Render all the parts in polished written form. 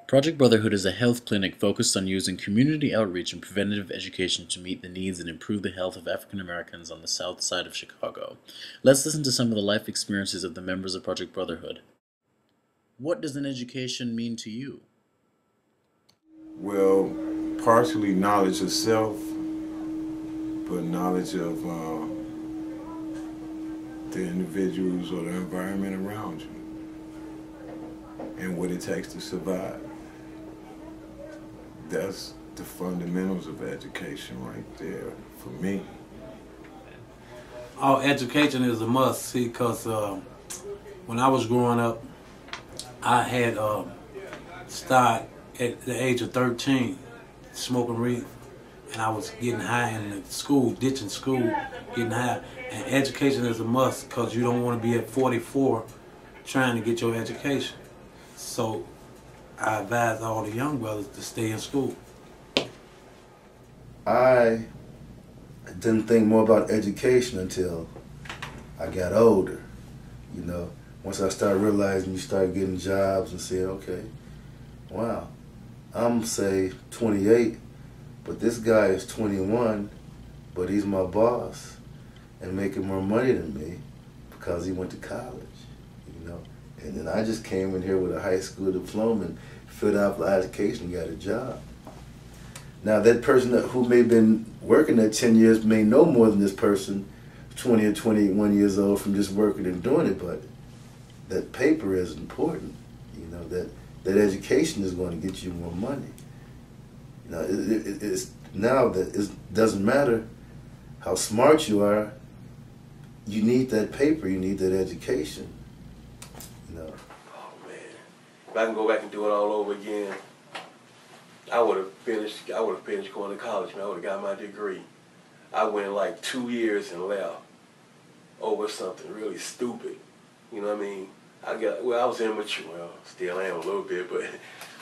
Project Brotherhood is a health clinic focused on using community outreach and preventative education to meet the needs and improve the health of African Americans on the south side of Chicago. Let's listen to some of the life experiences of the members of Project Brotherhood. What does an education mean to you? Well, partially knowledge of self, but knowledge of the individuals or the environment around you and what it takes to survive. That's the fundamentals of education right there for me. Our education is a must, see, because when I was growing up, I had started at the age of 13 smoking weed, and I was getting high in the school, ditching school, getting high. And education is a must because you don't want to be at 44 trying to get your education. So I advise all the young brothers to stay in school. I didn't think more about education until I got older. You know, once I started realizing you start getting jobs and say, okay, wow, I'm say 28, but this guy is 21, but he's my boss and making more money than me because he went to college, you know. And then I just came in here with a high school diploma and filled out the application and got a job. Now that person who may have been working there 10 years may know more than this person 20 or 21 years old from just working and doing it, but that paper is important, you know, that education is going to get you more money. You know, it's now that it doesn't matter how smart you are, you need that paper, you need that education. You know. Oh man, if I can go back and do it all over again, I would have finished going to college, man. I would have got my degree. I went like 2 years and left over something really stupid. You know what I mean? I was immature. Well, still am a little bit, but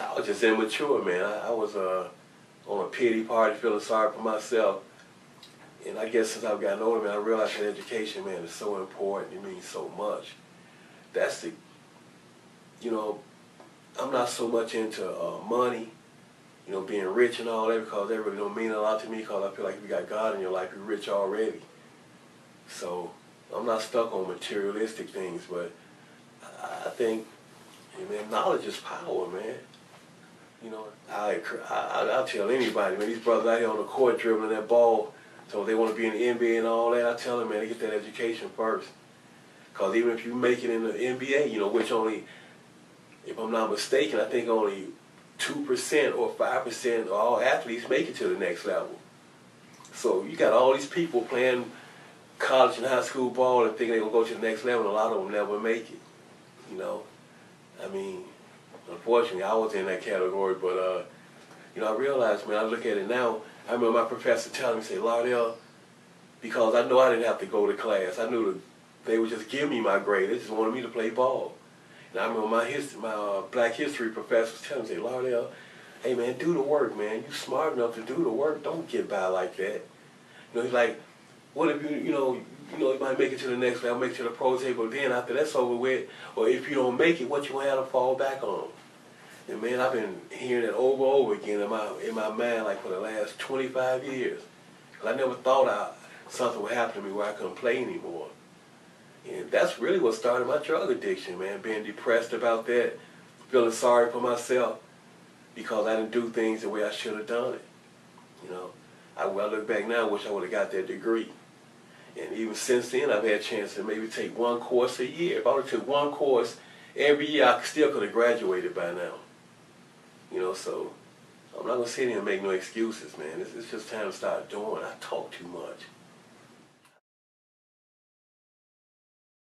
I was just immature, man. I was on a pity party, feeling sorry for myself. And I guess since I've gotten older, man, I realized that education, man, is so important. It means so much. That's the, you know, I'm not so much into money, you know, being rich and all that, because that really don't mean a lot to me, because I feel like if you got God in your life, you're rich already. So I'm not stuck on materialistic things, but I think, man, knowledge is power, man. You know, I'll tell anybody, man, these brothers out here on the court dribbling that ball, so they want to be in the NBA and all that, I tell them, man, they get that education first. Because even if you make it in the NBA, you know, which only, if I'm not mistaken, I think only 2% or 5% of all athletes make it to the next level. So you got all these people playing college and high school ball and thinking they're going to go to the next level, and a lot of them never make it, you know. I mean, unfortunately, I was in that category, but, you know, I realized, man, I look at it now, I remember my professor telling me, say, Lardell, because I know I didn't have to go to class. I knew that they would just give me my grade. They just wanted me to play ball. And I remember my black history professor was telling me, say, Lardell, hey, man, do the work, man. You smart enough to do the work. Don't get by like that. You know, he's like, what if you might make it to the next level, make it to the pro table, then after that's over with, or if you don't make it, what you going to have to fall back on? And man, I've been hearing it over and over again in my mind, like for the last 25 years. Because I never thought something would happen to me where I couldn't play anymore. And that's really what started my drug addiction, man, being depressed about that, feeling sorry for myself because I didn't do things the way I should have done it. You know, I look back now, I wish I would have got that degree. And even since then, I've had a chance to maybe take one course a year. If I would have took one course every year, I still could have graduated by now. You know, so I'm not going to sit here and make no excuses, man. It's just time to start doing. I talk too much.